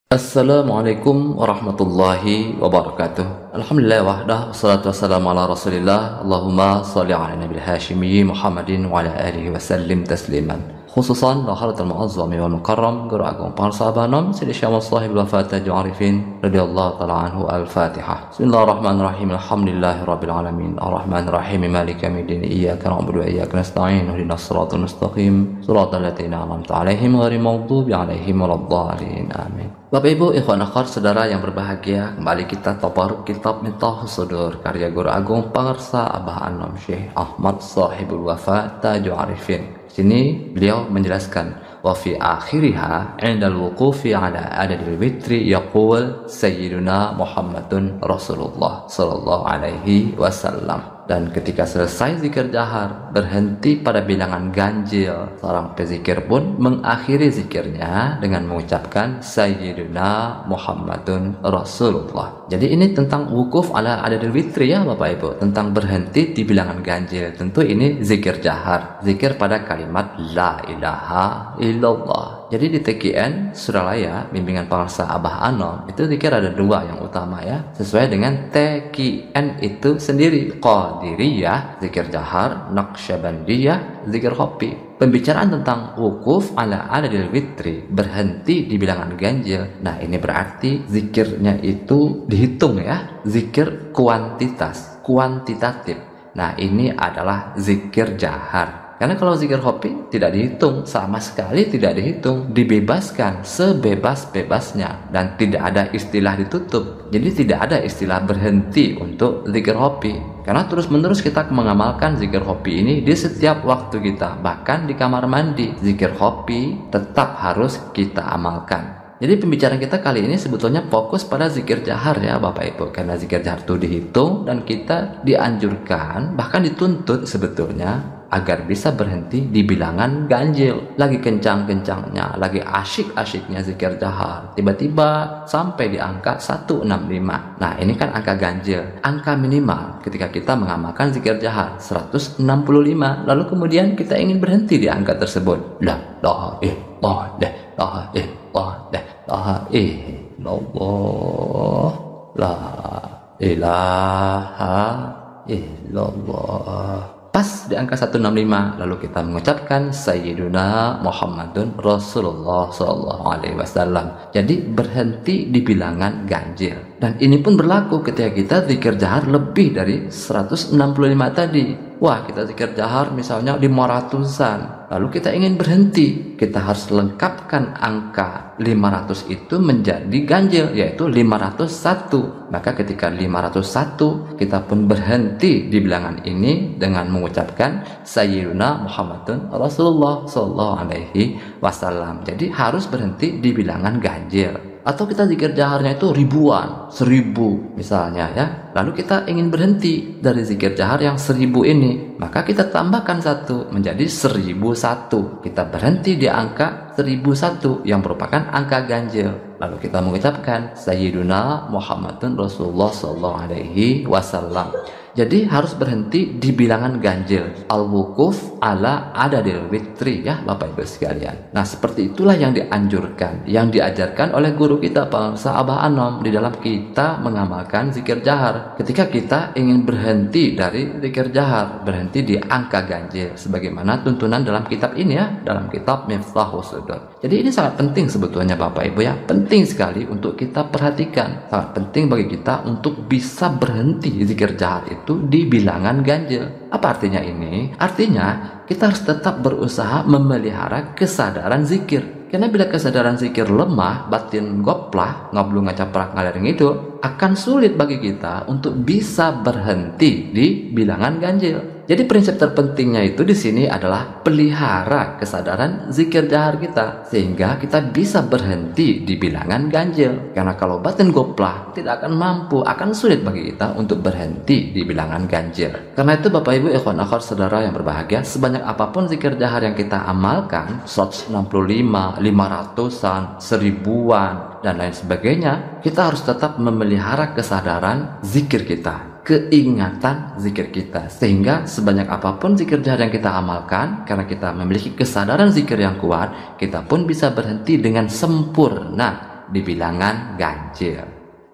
Assalamualaikum warahmatullahi wabarakatuh. Alhamdulillah wahdah, wassalatu wassalamu ala rasulillah. Allahumma salli ala nabil hashimi Muhammadin wa ala alihi wa sallim tasliman. Khususan laharatul mu'azzami wal mukarram guru agung para sahabat nam Sayyidi Syamul sahibul wafat Arifin radhiyallahu ta'ala anhu. Al-Fatihah. Bismillahirrahmanirrahim. Alhamdulillahi rabbil alamin. Ar-Rahmanir-Rahim. Maliki yaumiddin. Iyyaka na'budu wa iyyaka nasta'in. Ihdinas siratal mustaqim. Shiratal ladzina an'amta 'alaihim ghairil maghdubi 'alaihim waladdallin. Amin. Bapak Ibu, ikhwan akhwat, saudara yang berbahagia, kembali kita tabaruk kitab Miftahus Sudur karya Guru Agung Pangarsa Abah Anom Syekh Ahmad Sahibul Wafa Tajul Arifin. Di sini beliau menjelaskan wa fi akhiriha 'indal wuqufi 'ala adadil witri yaqul sayyiduna Muhammadun Rasulullah sallallahu alaihi wasallam. Dan ketika selesai zikir jahar, berhenti pada bilangan ganjil. Seorang pezikir pun mengakhiri zikirnya dengan mengucapkan Sayyiduna Muhammadun Rasulullah. Jadi ini tentang wukuf ala adadil witri ya Bapak Ibu, tentang berhenti di bilangan ganjil. Tentu ini zikir jahar, zikir pada kalimat La ilaha illallah. Jadi di TKN Suralaya, bimbingan Pangarsa Abah Anom, itu zikir ada dua yang utama ya, sesuai dengan TKN itu sendiri. Qadiriyah, zikir jahar. Naqsyabandiyah, zikir khofi. Pembicaraan tentang wukuf ala adadil witri, berhenti di bilangan ganjil. Nah ini berarti zikirnya itu dihitung ya, zikir kuantitatif. Nah ini adalah zikir jahar. Karena kalau zikir khofi tidak dihitung, sama sekali tidak dihitung, dibebaskan sebebas-bebasnya dan tidak ada istilah ditutup. Jadi tidak ada istilah berhenti untuk zikir khofi. Karena terus-menerus kita mengamalkan zikir khofi ini di setiap waktu kita, bahkan di kamar mandi, zikir khofi tetap harus kita amalkan. Jadi pembicaraan kita kali ini sebetulnya fokus pada zikir jahar ya Bapak Ibu. Karena zikir jahar itu dihitung dan kita dianjurkan, bahkan dituntut sebetulnya agar bisa berhenti di bilangan ganjil. Lagi kencang-kencangnya, lagi asyik-asyiknya zikir jahar, tiba-tiba sampai di angka 165. Nah ini kan angka ganjil, angka minimal ketika kita mengamalkan zikir jahar 165. Lalu kemudian kita ingin berhenti di angka tersebut. La ilaha illallah, la ilaha illallah. Pas di angka 165, lalu kita mengucapkan Sayyiduna Muhammadun Rasulullah sallallahu alaihi wasallam. Jadi berhenti di bilangan ganjil. Dan ini pun berlaku ketika kita zikir jahar lebih dari 165 tadi. Wah, kita zikir jahar misalnya 500-an. Lalu kita ingin berhenti, kita harus lengkapkan angka 500 itu menjadi ganjil, yaitu 501. Maka ketika 501, kita pun berhenti di bilangan ini dengan mengucapkan Sayyiduna Muhammadun Rasulullah sallallahu alaihi wasallam. Jadi harus berhenti di bilangan ganjil. Atau kita zikir jaharnya itu ribuan, 1000 misalnya ya. Lalu kita ingin berhenti dari zikir jahar yang 1000 ini, maka kita tambahkan 1 menjadi 1001. Kita berhenti di angka 1001 yang merupakan angka ganjil. Lalu kita mengucapkan Sayyiduna Muhammadun Rasulullah sallallahu alaihi wasallam. Jadi harus berhenti di bilangan ganjil. Al-wukuf ala adadil witri ya Bapak Ibu sekalian. Nah seperti itulah yang dianjurkan, yang diajarkan oleh guru kita Pangarsa Abah Anom di dalam kita mengamalkan zikir jahar. Ketika kita ingin berhenti dari zikir jahar, berhenti di angka ganjil, sebagaimana tuntunan dalam kitab ini ya, dalam kitab Miftahus Sudur. Jadi ini sangat penting sebetulnya Bapak Ibu ya, penting sekali untuk kita perhatikan. Sangat penting bagi kita untuk bisa berhenti zikir jahar itu di bilangan ganjil. Apa artinya ini? Artinya kita harus tetap berusaha memelihara kesadaran zikir. Karena bila kesadaran zikir lemah, batin goplah, ngablu ngacaprak ngalir ngidul, akan sulit bagi kita untuk bisa berhenti di bilangan ganjil. Jadi prinsip terpentingnya itu di sini adalah pelihara kesadaran zikir jahar kita sehingga kita bisa berhenti di bilangan ganjil. Karena kalau batin goplah tidak akan mampu, akan sulit bagi kita untuk berhenti di bilangan ganjil. Karena itu Bapak Ibu ikhwan akhwat saudara yang berbahagia, sebanyak apapun zikir jahar yang kita amalkan, 165, 500-an, 1000-an dan lain sebagainya, kita harus tetap memelihara kesadaran zikir kita, keingatan zikir kita, sehingga sebanyak apapun zikir jahar yang kita amalkan, karena kita memiliki kesadaran zikir yang kuat, kita pun bisa berhenti dengan sempurna di bilangan ganjil.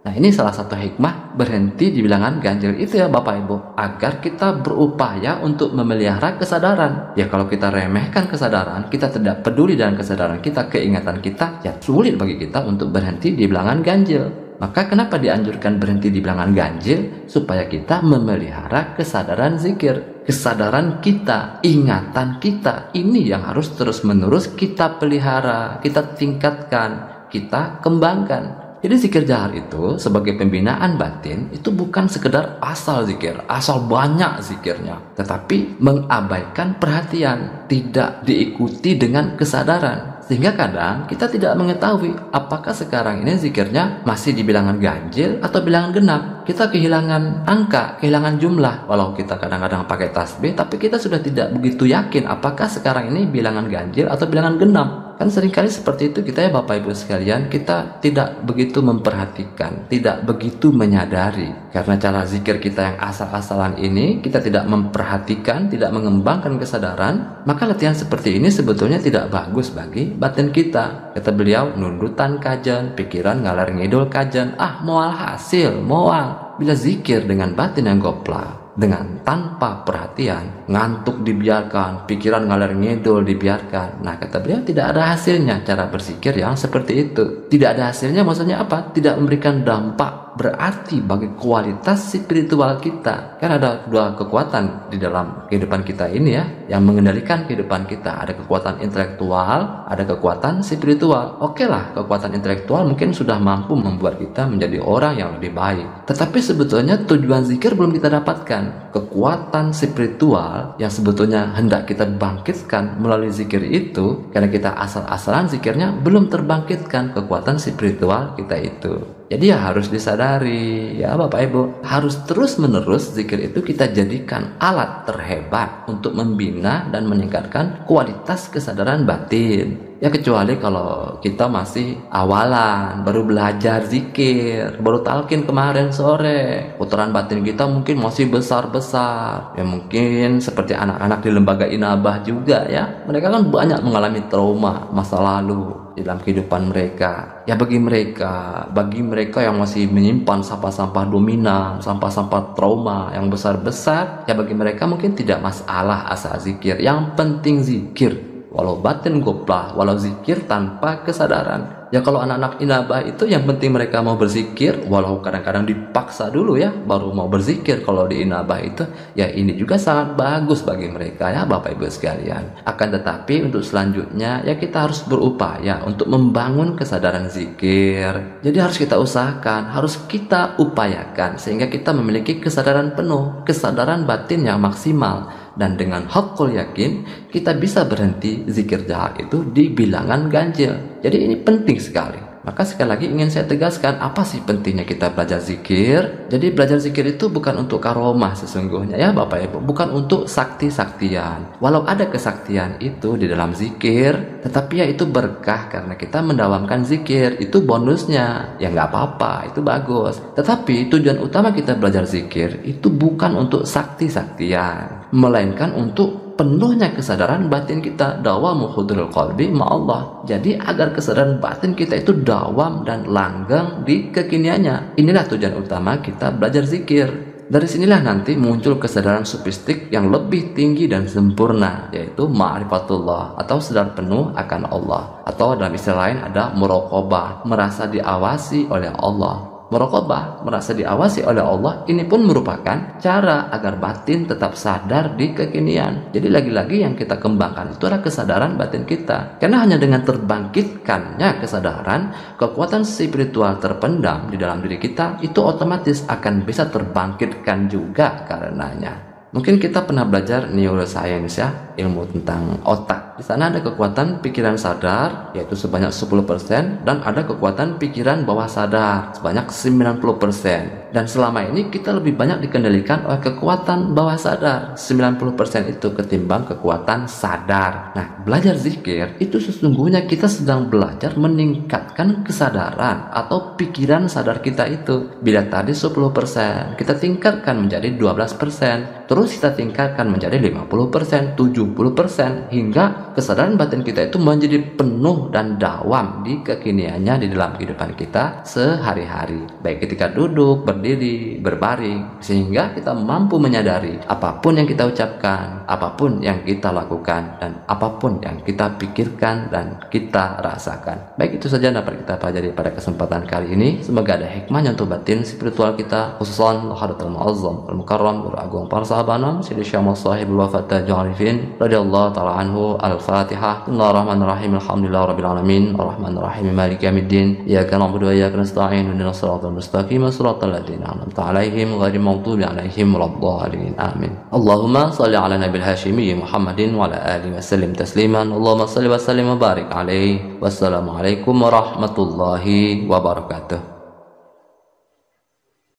Nah, ini salah satu hikmah berhenti di bilangan ganjil itu ya Bapak Ibu, agar kita berupaya untuk memelihara kesadaran. Ya kalau kita remehkan kesadaran, kita tidak peduli dengan kesadaran kita, keingatan kita, ya sulit bagi kita untuk berhenti di bilangan ganjil. Maka kenapa dianjurkan berhenti di bilangan ganjil? Supaya kita memelihara kesadaran zikir. Kesadaran kita, ingatan kita, ini yang harus terus-menerus kita pelihara, kita tingkatkan, kita kembangkan. Jadi zikir jahar itu sebagai pembinaan batin itu bukan sekedar asal zikir, asal banyak zikirnya, tetapi mengabaikan perhatian, tidak diikuti dengan kesadaran. Sehingga kadang kita tidak mengetahui apakah sekarang ini zikirnya masih di bilangan ganjil atau bilangan genap. Kita kehilangan angka, kehilangan jumlah. Walau kita kadang-kadang pakai tasbih, tapi kita sudah tidak begitu yakin apakah sekarang ini bilangan ganjil atau bilangan genap. Kan seringkali seperti itu kita ya Bapak Ibu sekalian, kita tidak begitu memperhatikan, tidak begitu menyadari. Karena cara zikir kita yang asal-asalan ini, kita tidak memperhatikan, tidak mengembangkan kesadaran, maka latihan seperti ini sebetulnya tidak bagus bagi batin kita. Kata beliau, nundutan kajan, pikiran ngalar ngidul kajan, moal hasil, moal. Bila zikir dengan batin yang gopla, dengan tanpa perhatian, ngantuk dibiarkan, pikiran ngalir ngidul dibiarkan. Nah, kata beliau tidak ada hasilnya cara berzikir yang seperti itu. Tidak ada hasilnya maksudnya apa? Tidak memberikan dampak berarti bagi kualitas spiritual kita. Kan ada dua kekuatan di dalam kehidupan kita ini ya, yang mengendalikan kehidupan kita. Ada kekuatan intelektual, ada kekuatan spiritual. Oke lah, kekuatan intelektual mungkin sudah mampu membuat kita menjadi orang yang lebih baik. Tetapi sebetulnya tujuan zikir belum kita dapatkan. Kekuatan spiritual yang sebetulnya hendak kita bangkitkan melalui zikir itu, karena kita asal-asalan zikirnya belum terbangkitkan kekuatan spiritual kita itu. Jadi ya harus disadari ya Bapak Ibu, harus terus-menerus zikir itu kita jadikan alat terhebat untuk membina dan meningkatkan kualitas kesadaran batin. Ya kecuali kalau kita masih awalan, baru belajar zikir, baru talqin kemarin sore, putaran batin kita mungkin masih besar-besar. Ya mungkin seperti anak-anak di lembaga inabah juga ya, mereka kan banyak mengalami trauma masa lalu di dalam kehidupan mereka. Ya bagi mereka yang masih menyimpan sampah-sampah dominan, sampah-sampah trauma yang besar-besar, ya bagi mereka mungkin tidak masalah asal zikir. Yang penting zikir. Walau batin goplah, walau zikir tanpa kesadaran. Ya kalau anak-anak inabah itu yang penting mereka mau berzikir, walau kadang-kadang dipaksa dulu ya, baru mau berzikir kalau di inabah itu. Ya ini juga sangat bagus bagi mereka ya Bapak Ibu sekalian. Akan tetapi untuk selanjutnya ya kita harus berupaya untuk membangun kesadaran zikir. Jadi harus kita usahakan, harus kita upayakan sehingga kita memiliki kesadaran penuh, kesadaran batin yang maksimal. Dan dengan hakul yakin kita bisa berhenti zikir jahar itu di bilangan ganjil. Jadi ini penting sekali. Maka sekali lagi ingin saya tegaskan, apa sih pentingnya kita belajar zikir? Jadi belajar zikir itu bukan untuk karomah sesungguhnya ya Bapak Ibu, bukan untuk sakti-saktian. Walau ada kesaktian itu di dalam zikir, tetapi ya itu berkah karena kita mendawamkan zikir, itu bonusnya. Ya nggak apa-apa, itu bagus. Tetapi tujuan utama kita belajar zikir itu bukan untuk sakti-saktian, melainkan untuk penuhnya kesadaran batin kita, dawamu hudurul qalbi ma'allah. Jadi agar kesadaran batin kita itu dawam dan langgeng di kekiniannya. Inilah tujuan utama kita belajar zikir. Dari sinilah nanti muncul kesadaran sufistik yang lebih tinggi dan sempurna, yaitu ma'rifatullah atau sadar penuh akan Allah. Atau dalam istilah lain ada muraqabah, merasa diawasi oleh Allah. Muraqabah, merasa diawasi oleh Allah, ini pun merupakan cara agar batin tetap sadar di kekinian. Jadi lagi-lagi yang kita kembangkan itu adalah kesadaran batin kita. Karena hanya dengan terbangkitkannya kesadaran, kekuatan spiritual terpendam di dalam diri kita itu otomatis akan bisa terbangkitkan juga karenanya. Mungkin kita pernah belajar neuroscience ya, ilmu tentang otak. Di sana ada kekuatan pikiran sadar yaitu sebanyak 10% dan ada kekuatan pikiran bawah sadar sebanyak 90%. Dan selama ini kita lebih banyak dikendalikan oleh kekuatan bawah sadar 90% itu ketimbang kekuatan sadar. Nah, belajar zikir itu sesungguhnya kita sedang belajar meningkatkan kesadaran atau pikiran sadar kita itu. Bila tadi 10%, kita tingkatkan menjadi 12%. Terus kita tingkatkan menjadi 50%, 70%, 70% hingga kesadaran batin kita itu menjadi penuh dan dawam di kekiniannya di dalam kehidupan kita sehari-hari, baik ketika duduk, berdiri, berbaring, sehingga kita mampu menyadari apapun yang kita ucapkan, apapun yang kita lakukan, dan apapun yang kita pikirkan dan kita rasakan. Baik, itu saja dapat kita pelajari pada kesempatan kali ini. Semoga ada hikmahnya untuk batin spiritual kita, khususan Hadratul Muazzam Al-Mukarram Guru Agung para sahabat Sayyidi Syekh Sahibul Wafat Arifin radhiyallahu ta'ala anhu. Al-Fatihah. Bismillahirrahmanirrahim. Alhamdulillahirabbil alamin. Arrahmanirrahim. Maliki yaumiddin. Iyyaka na'budu wa iyyaka nasta'in. Ihdinas siratal mustaqim. Siratal ladzina an'amta 'alaihim ghairil maghdubi 'alaihim waladdallin. Amin. Allahumma shalli 'ala nabiyil hashimi Muhammadin wa 'ala alihi wa sallim tasliman. Allahumma shalli wa sallim wa barik alaihi. Wassalamualaikum warahmatullahi wabarakatuh.